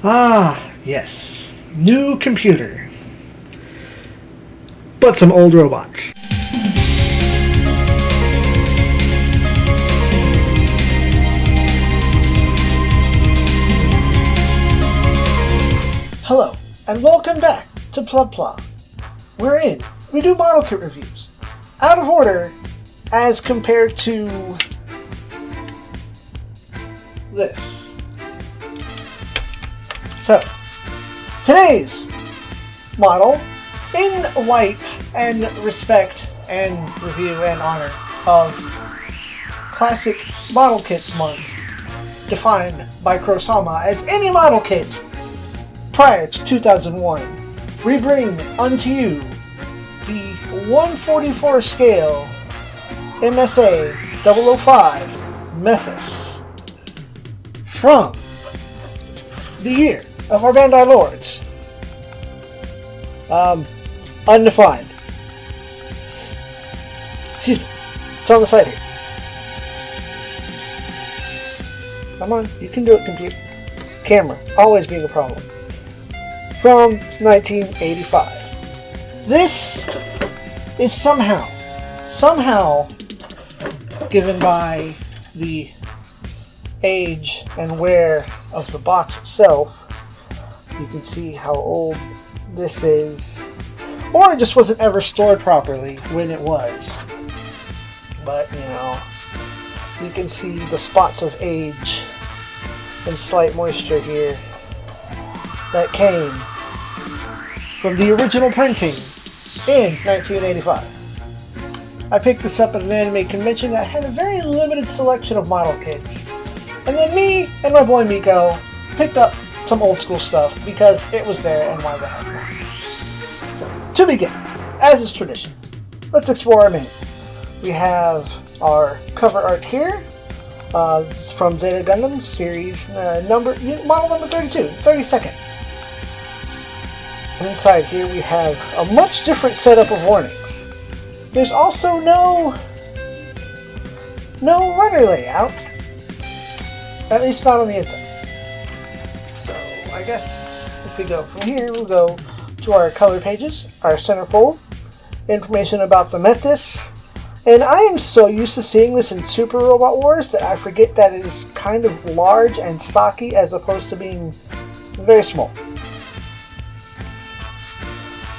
Ah, yes. New computer. But some old robots. Hello, and welcome back to Plebpla. Wherein we do model kit reviews. Out of order as compared to this. So, today's model, in light and respect and review and honor of Classic Model Kits Month, defined by Kurosama as any model kit prior to 2001, we bring unto you the 144 scale MSA 005 Methuss from the year of our Bandai Lords. Undefined. Excuse me. It's on the side here. Come on, you can do it, computer. Camera, always being a problem. From 1985. This is somehow given by the age and wear of the box itself. You can see how old this is, or it just wasn't ever stored properly when it was. But you know, you can see the spots of age and slight moisture here that came from the original printing in 1985. I picked this up at an anime convention that had a very limited selection of model kits. And then me and my boy Miko picked up some old school stuff because it was there and why the heck not. So, to begin, as is tradition, let's explore our menu. We have our cover art here. This is from Zeta Gundam series model number 32nd. Inside here we have a much different setup of warnings. There's also no runner layout, at least not on the inside. So I guess if we go from here, we'll go to our color pages, our centerfold, information about the Methuss. And I am so used to seeing this in Super Robot Wars that I forget that it is kind of large and stocky as opposed to being very small.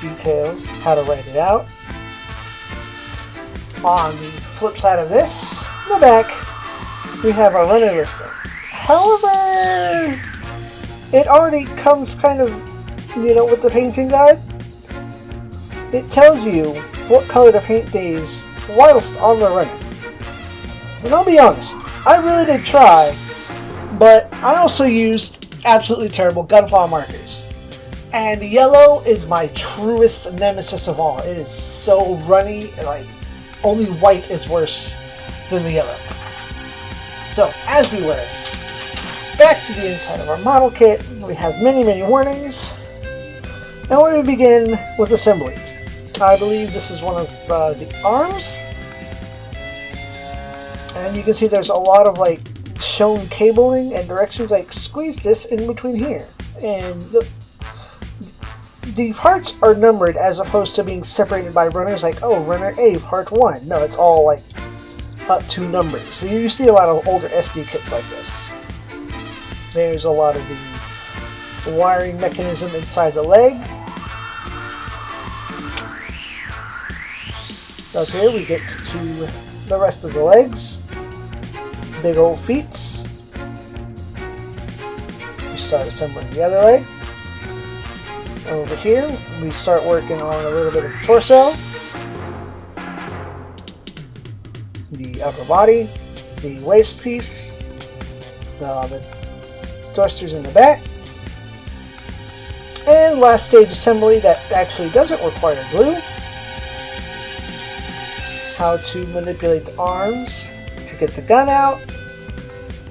Details, how to write it out. On the flip side of this, in the back, we have our runner listing. However, it already comes kind of, with the painting guide. It tells you what color to paint these whilst on the runner. And I'll be honest, I really did try, but I also used absolutely terrible gunpla markers. And yellow is my truest nemesis of all. It is so runny, and only white is worse than the yellow. So, as we were back to the inside of our model kit, we have many warnings. And we're going to begin with assembly. I believe this is one of the arms. And you can see there's a lot of shown cabling and directions, squeeze this in between here. And the parts are numbered as opposed to being separated by runners, runner A, part 1. No, it's all up to numbers. So you see a lot of older SD kits like this. There's a lot of the wiring mechanism inside the leg. Up here we get to the rest of the legs. Big old feet. We start assembling the other leg. Over here, we start working on a little bit of the torso, the upper body, the waist piece, the thrusters in the back, and last stage assembly that actually doesn't require glue. How to manipulate the arms to get the gun out,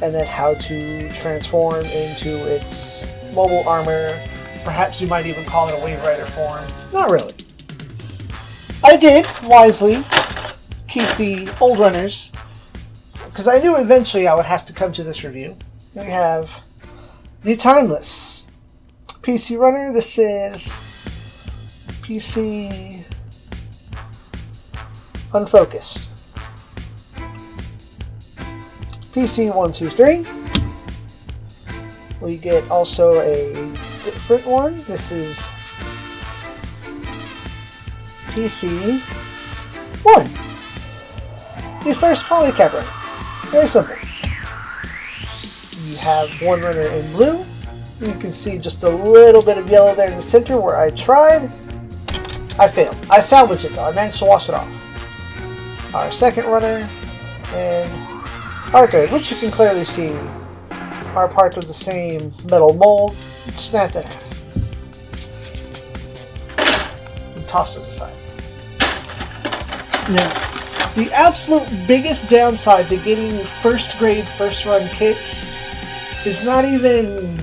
and then how to transform into its mobile armor. Perhaps you might even call it a Wave Rider form. Not really. I did wisely keep the old runners because I knew eventually I would have to come to this review. We have the timeless PC runner. This is PC unfocused. PC 123. We get also a different one. This is PC 1. The first polycap runner. Very simple. You have one runner in blue. You can see just a little bit of yellow there in the center where I tried. I failed. I salvaged it though. I managed to wash it off. Our second runner and our third, which you can clearly see are part of the same metal mold, snapped in half. And toss those aside. Now, the absolute biggest downside to getting first grade, first run kits is not even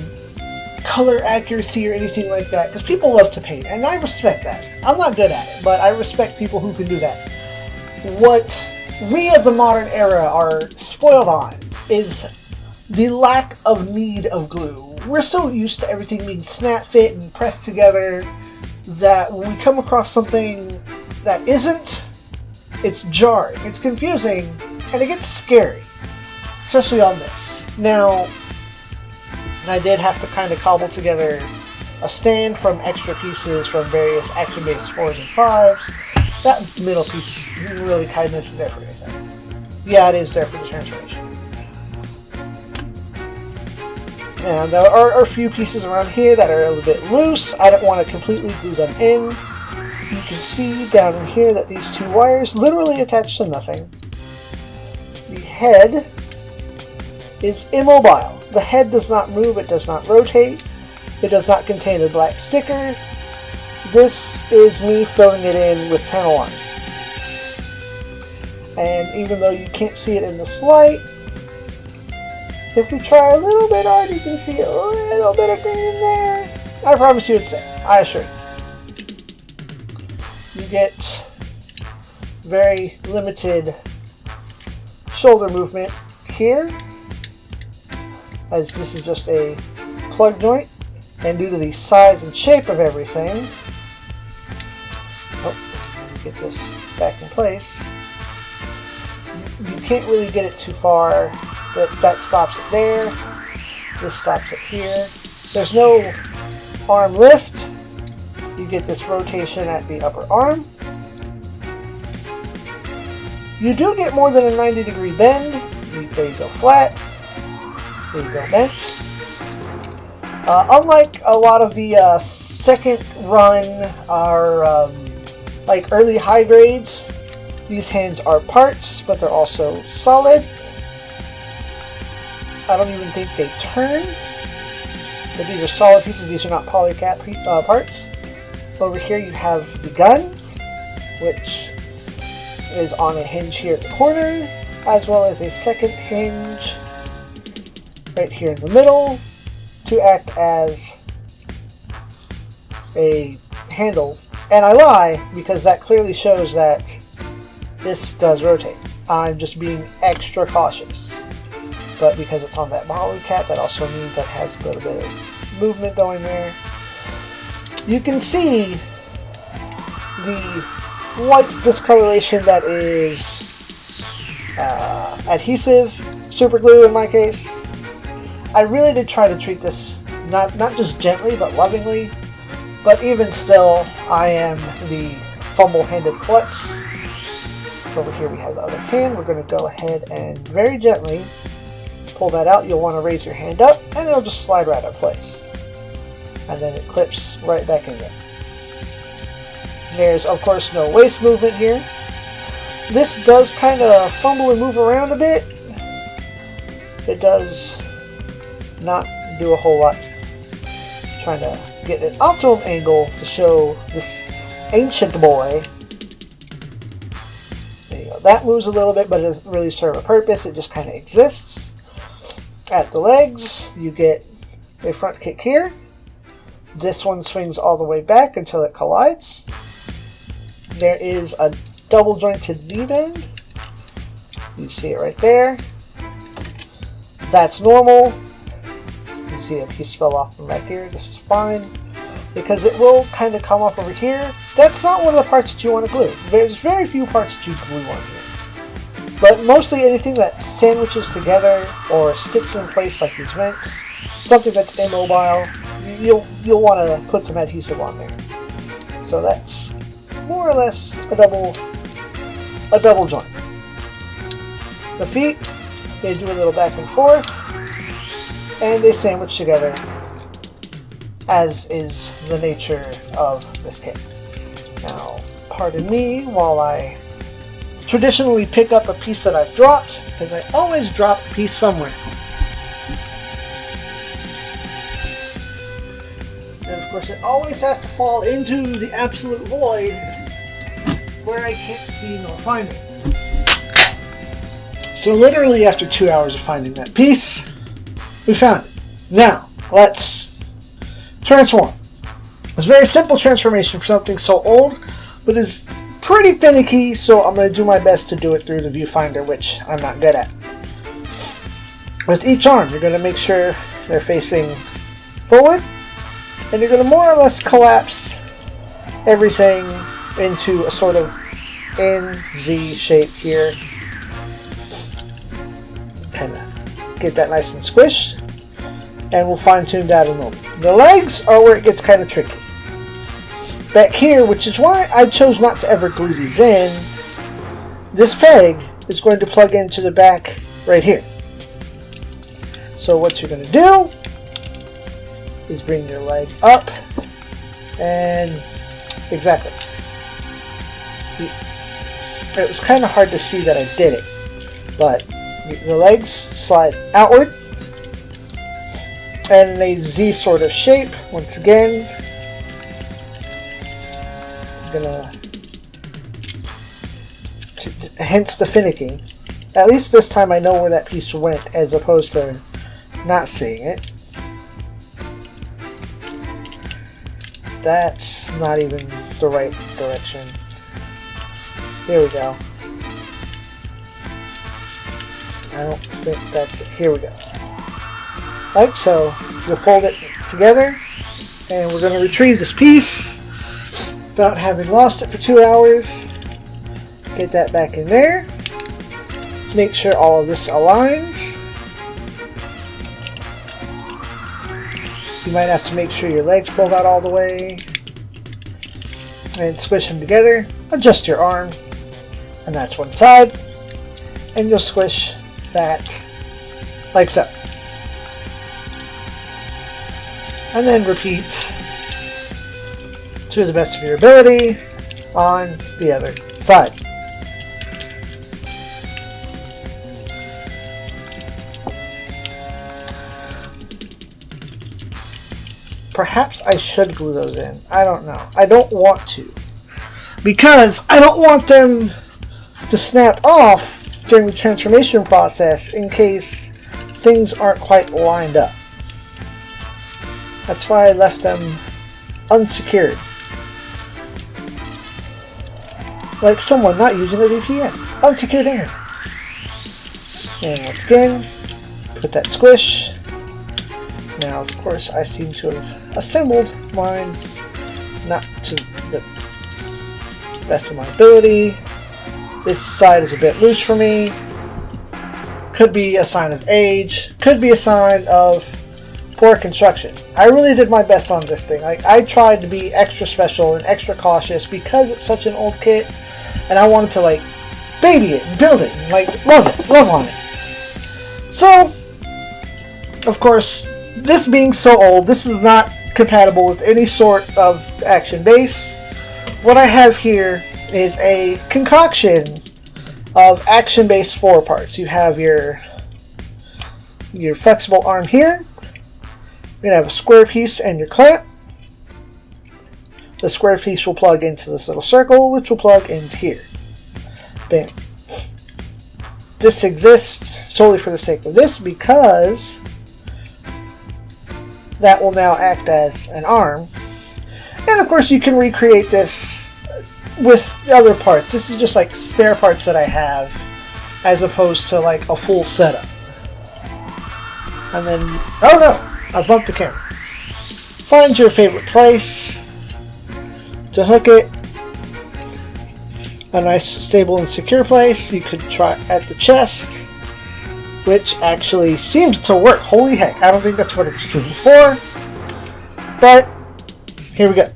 color accuracy or anything like that, because people love to paint, and I respect that. I'm not good at it, but I respect people who can do that. What we of the modern era are spoiled on is the lack of need of glue. We're so used to everything being snap fit and pressed together that when we come across something that isn't, it's jarring, it's confusing, and it gets scary. Especially on this. Now, I did have to kind of cobble together a stand from extra pieces from various action-based 4s and 5s. That middle piece really kind of isn't there for anything. Yeah, it is there for the transformation. And there are a few pieces around here that are a little bit loose. I don't want to completely glue them in. You can see down in here that these two wires literally attach to nothing. The head is immobile. The head does not move, it does not rotate, it does not contain a black sticker. This is me filling it in with panel line. And even though you can't see it in this light, if we try a little bit hard, you can see a little bit of green there. I promise you it's there. I assure you. You get very limited shoulder movement here, as this is just a plug joint, and due to the size and shape of everything, get this back in place, you can't really get it too far. That stops it there, this stops it here. There's no arm lift. You get this rotation at the upper arm. You do get more than a 90-degree bend. There you go flat. There you go bent. Unlike a lot of the second run are like early high grades, these hands are parts, but they're also solid. I don't even think they turn, but these are solid pieces. These are not polycap parts. Over here you have the gun, which is on a hinge here at the corner, as well as a second hinge right here in the middle to act as a handle. And I lie, because that clearly shows that this does rotate. I'm just being extra cautious. But because it's on that polycap, that also means that it has a little bit of movement going there. You can see the white discoloration that is adhesive, super glue in my case. I really did try to treat this not just gently, but lovingly. But even still, I am the fumble-handed klutz. Over here we have the other hand. We're going to go ahead and very gently pull that out. You'll want to raise your hand up, and it'll just slide right in place. And then it clips right back in there. There's, of course, no waist movement here. This does kind of fumble and move around a bit. It does not do a whole lot. Trying to get an optimum angle to show this ancient boy. There you go. That moves a little bit, but it doesn't really serve a purpose. It just kind of exists. At the legs, you get a front kick here. This one swings all the way back until it collides. There is a double jointed V-bend. You see it right there. That's normal. see a piece fell off from back here. This is fine, because it will kind of come up over here. That's not one of the parts that you want to glue. There's very few parts that you glue on here. But mostly anything that sandwiches together or sticks in place like these vents, something that's immobile, you'll want to put some adhesive on there. So that's more or less a double joint. The feet, they do a little back and forth, and they sandwich together, as is the nature of this kit. Now, pardon me while I traditionally pick up a piece that I've dropped, because I always drop a piece somewhere. And of course it always has to fall into the absolute void where I can't see nor find it. So literally after 2 hours of finding that piece, we found it. Now, let's transform. It's a very simple transformation for something so old, but it's pretty finicky, so I'm going to do my best to do it through the viewfinder, which I'm not good at. With each arm, you're going to make sure they're facing forward, and you're going to more or less collapse everything into a sort of NZ shape here. Kind of get that nice and squished, and we'll fine tune that in a moment. The legs are where it gets kind of tricky. Back here, which is why I chose not to ever glue these in, this peg is going to plug into the back right here. So what you're going to do is bring your leg up, and exactly. It was kind of hard to see that I did it, but the legs slide outward and in a Z sort of shape. Once again, I'm gonna, hence the finicking. At least this time I know where that piece went, as opposed to not seeing it. That's not even the right direction. Here we go. I don't think that's it. Here we go. Like so. You'll fold it together, and we're going to retrieve this piece without having lost it for 2 hours. Get that back in there. Make sure all of this aligns. You might have to make sure your legs pulled out all the way. And squish them together. Adjust your arm. And that's one side. And you'll squish that like so. And then repeat to the best of your ability on the other side. Perhaps I should glue those in. I don't know. I don't want to, because I don't want them to snap off during the transformation process in case things aren't quite lined up. That's why I left them unsecured. Like someone not using a VPN. Unsecured internet. And once again, put that squish. Now, of course, I seem to have assembled mine not to the best of my ability. This side is a bit loose for me. Could be a sign of age. Could be a sign of poor construction. I really did my best on this thing. I tried to be extra special and extra cautious because it's such an old kit, and I wanted to baby it and build it and love on it. So, of course, this being so old, this is not compatible with any sort of action base. What I have here is a concoction of action base 4 parts. You have your flexible arm here. You're going to have a square piece and your clamp. The square piece will plug into this little circle, which will plug into here. Bam. This exists solely for the sake of this, because that will now act as an arm. And of course you can recreate this with other parts. This is just spare parts that I have, as opposed to a full setup. And then, oh no, I bumped the camera. Find your favorite place to hook it. A nice, stable, and secure place. You could try at the chest, which actually seems to work. Holy heck, I don't think that's what it's doing before. But, here we go.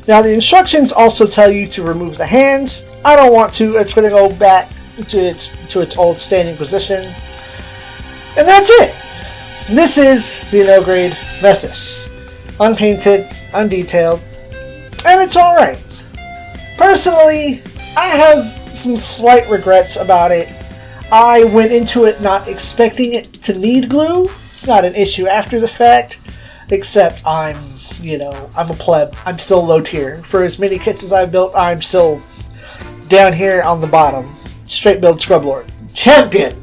Now the instructions also tell you to remove the hands. I don't want to. It's going to go back to its old standing position. And that's it. This is the No Grade Methuss. Unpainted, undetailed, and it's alright. Personally, I have some slight regrets about it. I went into it not expecting it to need glue. It's not an issue after the fact, except I'm a pleb. I'm still low tier. For as many kits as I've built, I'm still down here on the bottom. Straight build scrub lord. Champion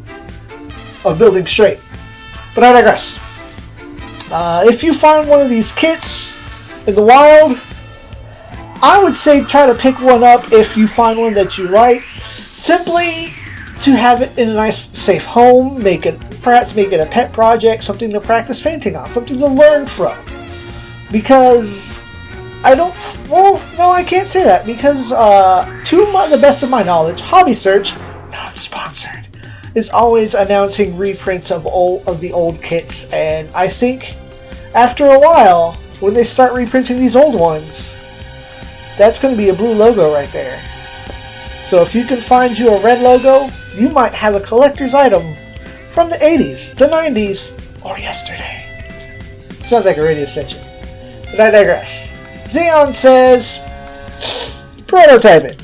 of building straight. But I digress. If you find one of these kits in the wild, I would say try to pick one up if you find one that you like. Simply to have it in a nice, safe home. Perhaps make it a pet project, something to practice painting on, something to learn from. Because I can't say that, because to the best of my knowledge, Hobby Search, not sponsored, is always announcing reprints of the old kits, and I think after a while, when they start reprinting these old ones, that's going to be a blue logo right there. So if you can find you a red logo, you might have a collector's item from the 80s, the 90s, or yesterday. Sounds like a radio station. But I digress. ZEON says, prototyping.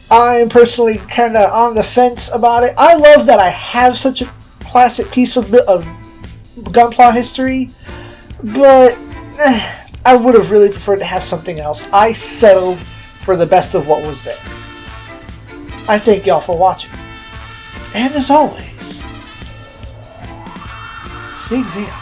I am personally kind of on the fence about it. I love that I have such a classic piece of gunpla history, but I would have really preferred to have something else. I settled for the best of what was there. I thank y'all for watching. And as always, SIEG ZEON.